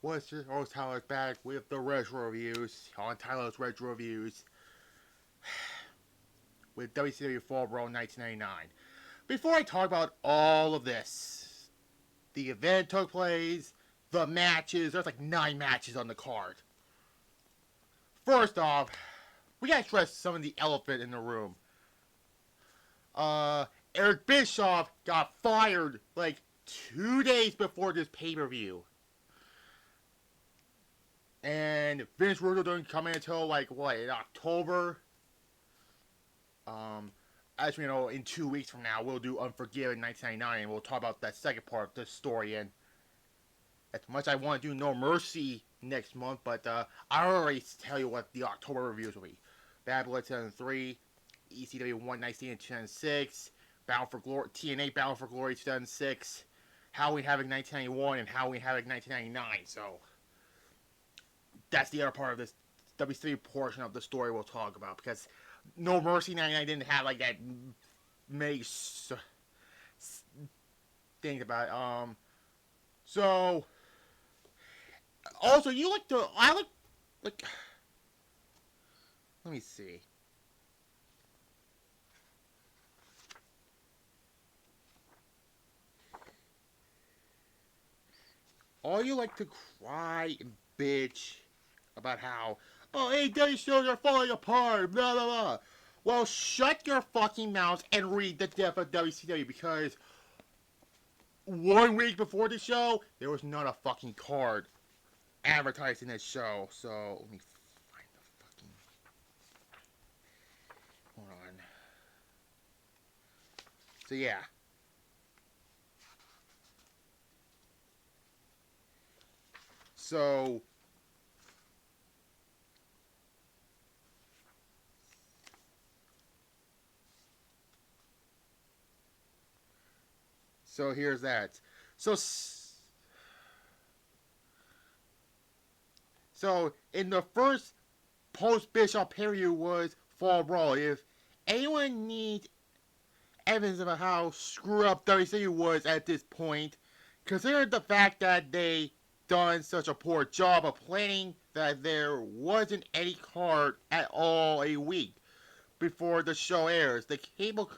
What's your host Tyler's back with the retro reviews on Tyler's retro reviews with WCW Fall Brawl 1999. Before I talk about all of this, the event took place, the matches. There's like 9 matches on the card. First off, we gotta address some of the elephant in the room. Eric Bischoff got fired like 2 days before this pay-per-view. And Vince Russo doesn't come in until like what, in October? As we know, in 2 weeks from now, we'll do Unforgiven 1999, and we'll talk about that second part of the story. And as much as I want to do No Mercy next month, but I already tell you what the October reviews will be. Bad Blood 2003, ECW 119 and 2006, Battle for Glory, TNA Battle for Glory 2006, Halloween Havoc 1991, and Halloween Havoc 1999. So that's the other part of this WCW portion of the story we'll talk about, because No Mercy 99 didn't have like that many things about it. So also you like to like let me see. All you like to cry and bitch about how, oh, AEW shows are falling apart, blah, blah, blah. Well, shut your fucking mouth and read the death of WCW, because 1 week before the show, there was not a fucking card advertising this show. So, let me find the fucking... Hold on. So, yeah. So here's that. So in the first post-Bischoff period was Fall Brawl. If anyone needs evidence of how screwed up WCW was at this point, consider the fact that they done such a poor job of planning that there wasn't any card at all a week before the show airs. The cable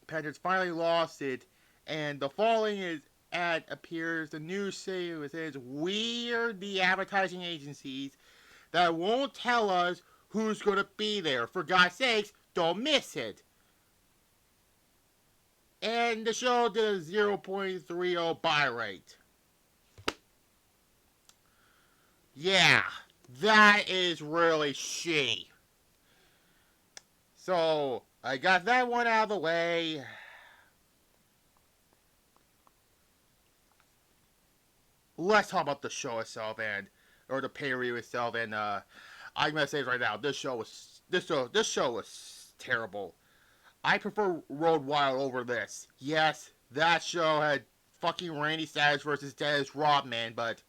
competitors finally lost it, and the following is ad appears. The news says, we're the advertising agencies that won't tell us who's going to be there. For God's sakes, don't miss it. And the show did a 0.30 buy rate. Yeah, that is really shitty. So, I got that one out of the way. Let's talk about the show itself, or the pay-per-view itself, and I'm gonna say it right now, this show was terrible. I prefer Road Wild over this. Yes, that show had fucking Randy Savage versus Dennis Rodman, but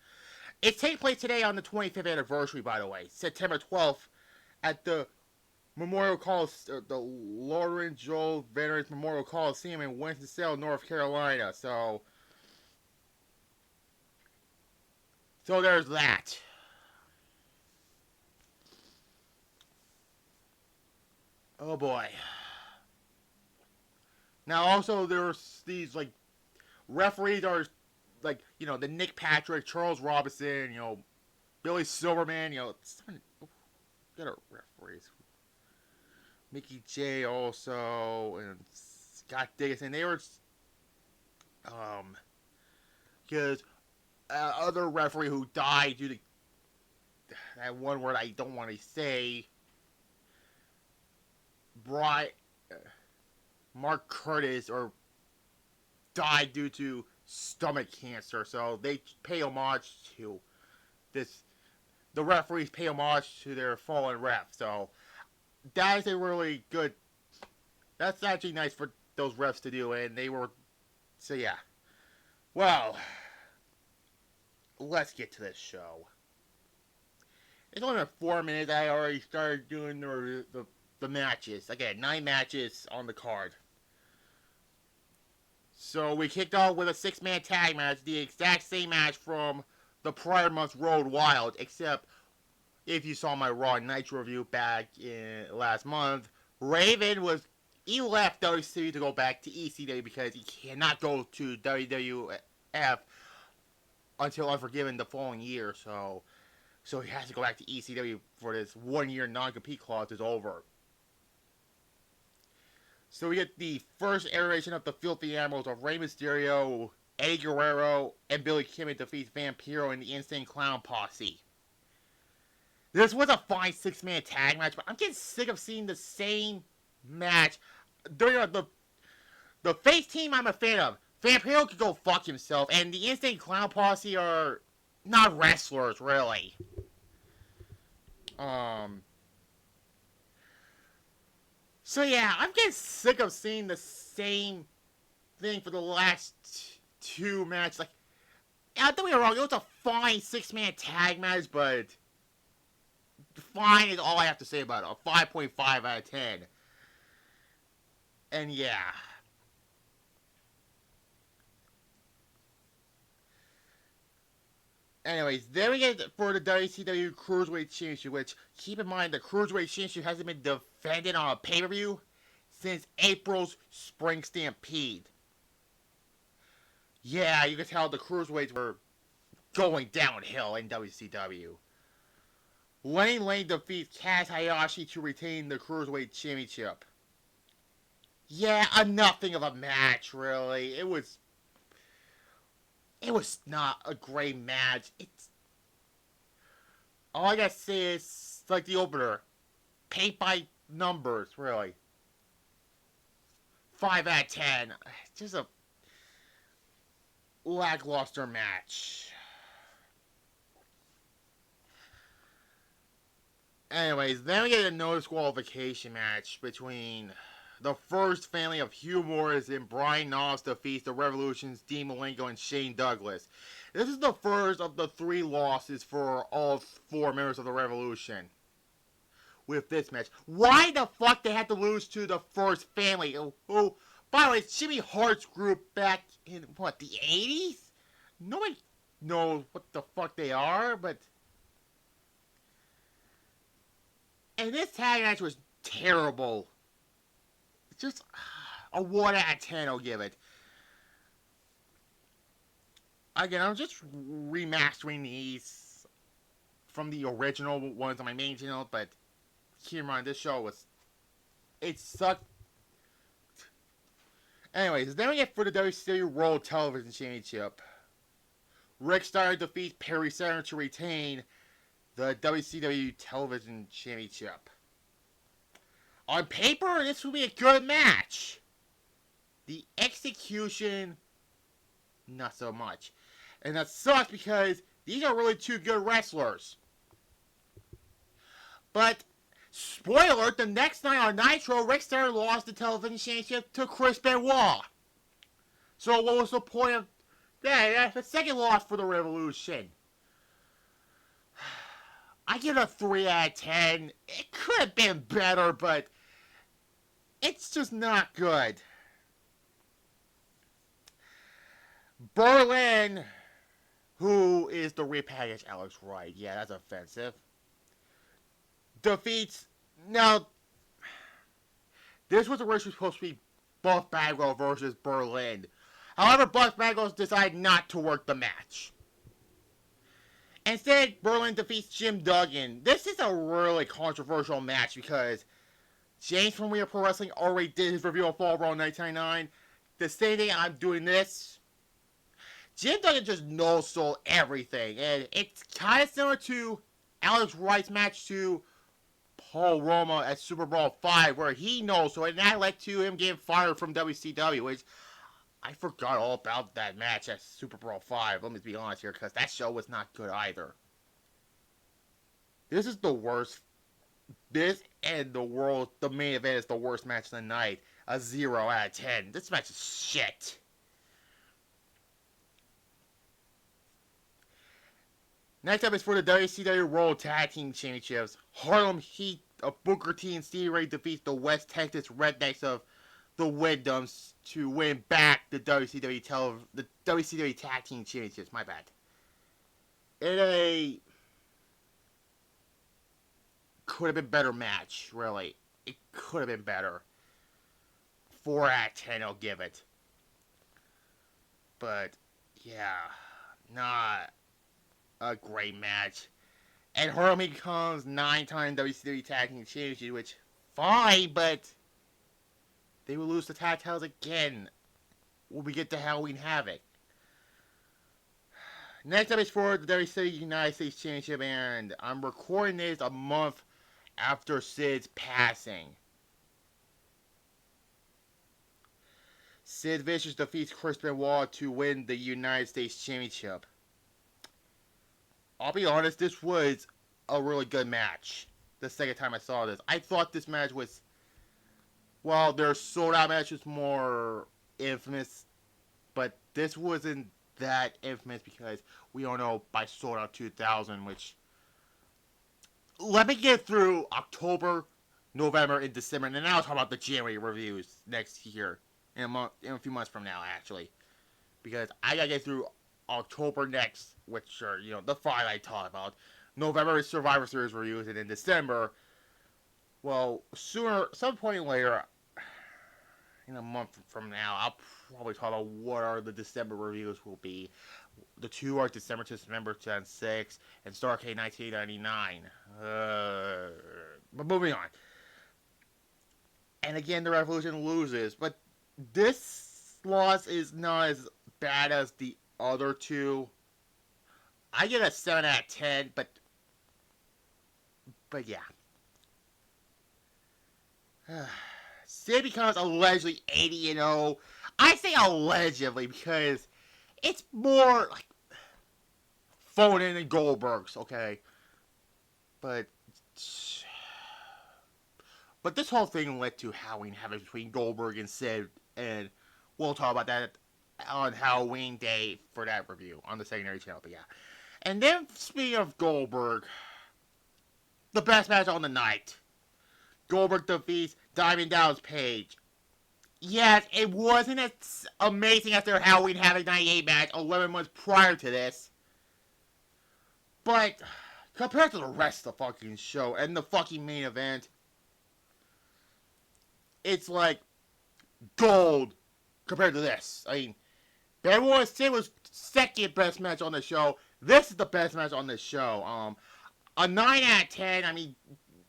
it's taking place today on the 25th anniversary, by the way, September 12th, at the Memorial Coliseum, the Lauren Joel Veterans Memorial Coliseum in Winston-Salem, North Carolina. So there's that. Oh boy. Now also there's these like referees are like, you know, the Nick Patrick, Charles Robinson, you know, Billy Silverman, you know, get a referees. Mickey J also, and Scott Dickinson. They were because other referee who died due to that one word I don't want to say. Mark Curtis, or died due to stomach cancer. So they pay homage to this. The referees pay homage to their fallen ref. So that is a really good. That's actually nice for those refs to do, and they were. So yeah. Well, let's get to this show. It's only been 4 minutes. I already started doing the matches. Again, 9 matches on the card. So we kicked off with a 6-man tag match, the exact same match from the prior month's Road Wild, except if you saw my Raw Nitro review back in last month, he left WCW to go back to ECW because he cannot go to WWF until Unforgiven the following year, so he has to go back to ECW for this 1 year non-compete clause is over. So we get the first iteration of the Filthy Animals of Rey Mysterio, Eddie Guerrero, and Billy Kidman defeats Vampiro and the Insane Clown Posse. This was a fine 6-man tag match, but I'm getting sick of seeing the same match. The face team I'm a fan of. Vampiro could go fuck himself, and the Insane Clown Posse are not wrestlers, really. So yeah, I'm getting sick of seeing the same thing for the last two matches. Like, don't get me wrong, it was a fine 6-man tag match, but fine is all I have to say about it. A 5.5 out of 10. And yeah. Anyways, then we get for the WCW Cruiserweight Championship, which, keep in mind, the Cruiserweight Championship hasn't been defended on a pay-per-view since April's Spring Stampede. Yeah, you can tell the Cruiserweights were going downhill in WCW. Lane defeats Kaz Hayashi to retain the Cruiserweight Championship. Yeah, nothing of a match, really. It was not a great match. All I gotta say is, like the opener, paint by numbers, really. 5 out of 10. Just a lackluster match. Anyways, then we get a no disqualification match between the first family of Hugh Morris and Brian Knobbs defeats the Revolution's Dean Malenko and Shane Douglas. This is the first of the 3 losses for all 4 members of the Revolution with this match. Why the fuck they had to lose to the first family? Oh, by the way, it's Jimmy Hart's group back in, what, the 80s? Nobody knows what the fuck they are, but... And this tag match was terrible. Just a 1 out of 10 I'll give it. Again, I'm just remastering these from the original ones on my main channel, but keep in mind, this show it sucked. Anyways, then we get for the WCW World Television Championship. Rick Steiner defeats Perry Saturn to retain the WCW Television Championship. On paper, this will be a good match. The execution, not so much. And that sucks because these are really 2 good wrestlers. But, spoiler alert, the next night on Nitro, Rick Steiner lost the television championship to Chris Benoit. So what was the point of that? That's the second loss for the Revolution. I give it a 3 out of 10. It could have been better, but it's just not good. Berlin, who is the repackaged Alex Wright, yeah, that's offensive, defeats... Now, this was originally supposed to be Buff Bagwell versus Berlin. However, Buff Bagwell decided not to work the match. Instead, Berlin defeats Jim Duggan. This is a really controversial match because James from We Are Pro Wrestling already did his review of Fall Brawl 1999. The same day I'm doing this, Jim Duggan just no-sold everything. And it's kind of similar to Alex Wright's match to Paul Roma at Super Brawl 5, where he no-sold, and that led to him getting fired from WCW, which I forgot all about that match at Super Brawl 5. Let me be honest here, because that show was not good either. This is the worst. This and the main event is the worst match of the night. A 0 out of 10. This match is shit. Next up is for the WCW World Tag Team Championships. Harlem Heat of Booker T and Stevie Ray defeats the West Texas Rednecks of the Wyndhams to win back the WCW Tag Team Championships. My bad. in a could have been better match, really. It could have been better. 4 out of 10, I'll give it. But, yeah, not a great match. And Harlem becomes 9-time WCW Tag Team Championship, which, fine, but they will lose the tag titles again when we get to Halloween Havoc. Next up is for the WCW United States Championship, and I'm recording this a month after Sid's passing. Sid Vicious defeats Chris Benoit to win the United States Championship. I'll be honest, this was a really good match. The second time I saw this, I thought this match was, well, their sold out match was more infamous, but this wasn't that infamous because we all know by Sold Out 2000, which, let me get through October, November, and December, and then I'll talk about the January reviews next year, in a few months from now, actually, because I gotta get through October next, which are, the 5 I talked about. November is Survivor Series reviews, and in December, well, sooner, some point later, in a month from now, I'll probably talk about what are the December reviews will be. The 2 are December to December 2006 and Starrcade 1999. But moving on. And again, the Revolution loses, but this loss is not as bad as the other 2. I give it a 7 out of 10, but yeah. Sid becomes allegedly 80-0. I say allegedly because it's more like phone in than Goldberg's, okay? But this whole thing led to Halloween Havoc between Goldberg and Sid, and we'll talk about that on Halloween Day for that review on the secondary channel, but yeah. And then, speaking of Goldberg, the best match on the night. Goldberg defeats Diamond Dallas Page. Yes, it wasn't as amazing as their Halloween Havoc 98 match 11 months prior to this. But, compared to the rest of the fucking show and the fucking main event, it's like gold compared to this. I mean, Benoit Sid was second best match on the show. This is the best match on the show. A 9 out of 10, I mean,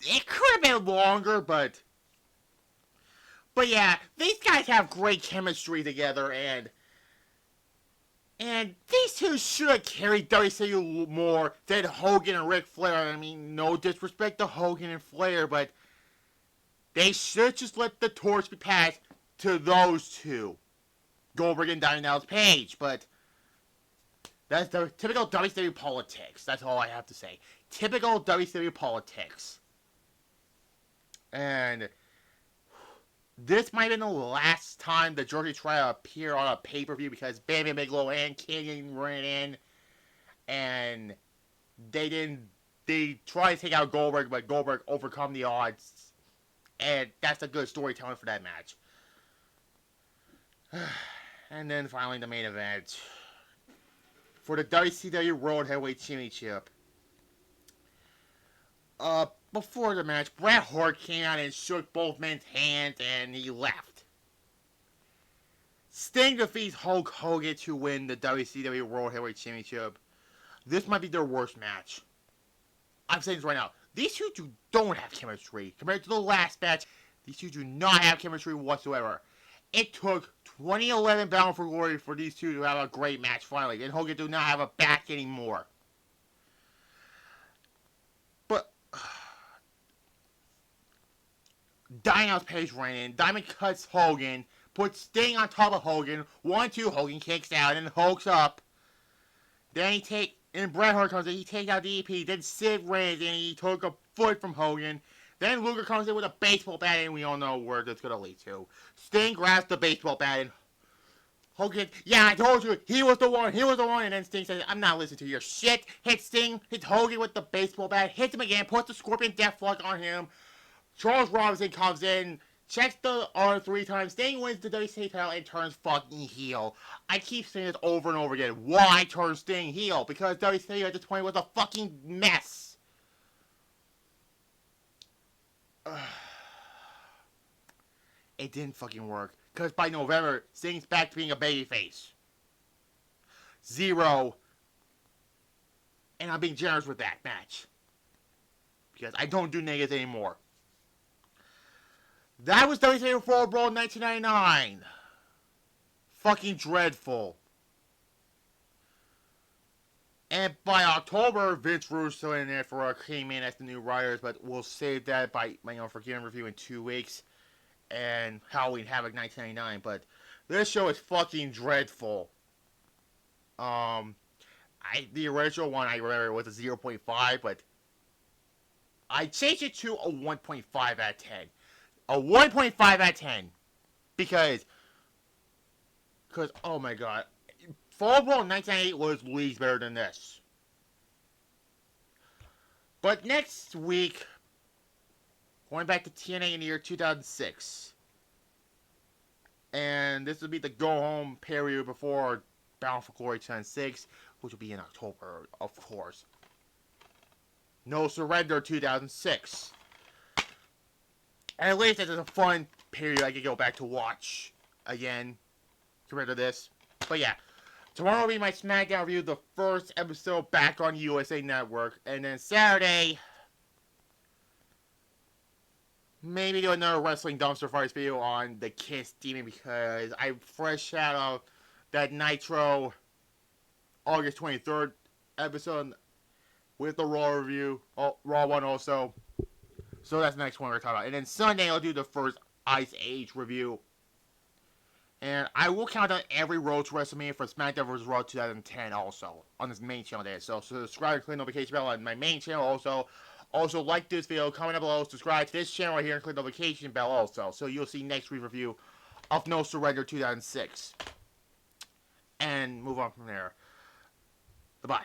it could have been longer, but yeah, these guys have great chemistry together, and these two should have carried WCW more than Hogan and Ric Flair. I mean, no disrespect to Hogan and Flair, but they should just let the torch be passed to those two, Goldberg and Diamond Dallas Page. But that's the typical WCW politics. That's all I have to say. Typical WCW politics. And this might have been the last time the Jersey tried to appear on a pay-per-view because Bam Bigelow and Canyon ran in, and they tried to take out Goldberg, but Goldberg overcome the odds, and that's a good storytelling for that match. And then finally the main event for the WCW World Heavyweight Championship. Before the match, Bret Hart came out and shook both men's hands, and he left. Sting defeats Hulk Hogan to win the WCW World Heavyweight Championship. This might be their worst match. I'm saying this right now. These two don't have chemistry. Compared to the last match, these two do not have chemistry whatsoever. It took 2011 Bound for Glory for these two to have a great match finally, and Hogan do not have a back anymore. Diamond Page ran in. Diamond cuts Hogan. Puts Sting on top of Hogan. 1-2. Hogan kicks out and hulks up. Then Bret Hart comes in. He takes out DDP. Then Sid ran in. He took a foot from Hogan. Then Luger comes in with a baseball bat, and we all know where that's going to lead to. Sting grabs the baseball bat, and Hogan, yeah, I told you, he was the one. And then Sting says, I'm not listening to your shit. Hits Sting, hits Hogan with the baseball bat, hits him again, puts the Scorpion Deathlock on him. Charles Robinson comes in, checks the R3 times, Sting wins the WCW title and turns fucking heel. I keep saying this over and over again. Why turn Sting heel? Because WCW at this point was a fucking mess. It didn't fucking work. Because by November, Sting's back to being a babyface. 0. And I'm being generous with that match. Because I don't do negatives anymore. That was WCW Brawl 1999. Fucking dreadful. And by October, Vince Russo and Efra came in as the new writers, but we'll save that by my Forgiven review in 2 weeks. And Halloween Havoc 1999. But this show is fucking dreadful. The original one I remember was a 0.5, but I changed it to a 1.5 out of 10. A 1.5 out of 10. Because, oh my god. Fall Brawl 1998 was leagues better than this. But next week, going back to TNA in the year 2006. And this will be the go-home period before Bound for Glory 2006, which will be in October, of course. No Surrender 2006. At least it's a fun period I can go back to watch again compared to this. But yeah, tomorrow will be my SmackDown review, the first episode back on USA Network. And then Saturday, maybe do another Wrestling Dumpster Fires video on the Kiss Demon because I'm fresh out of that Nitro August 23rd episode with the Raw review, Raw one also. So that's the next one we're talking about. And then Sunday I'll do the first Ice Age review. And I will count out every Road to WrestleMania for SmackDown vs. Raw 2010 also on this main channel there. So subscribe and click the notification bell on my main channel also. Also like this video, comment down below, subscribe to this channel right here and click the notification bell also. So you'll see next week's review of No Surrender 2006. And move on from there. Bye-bye.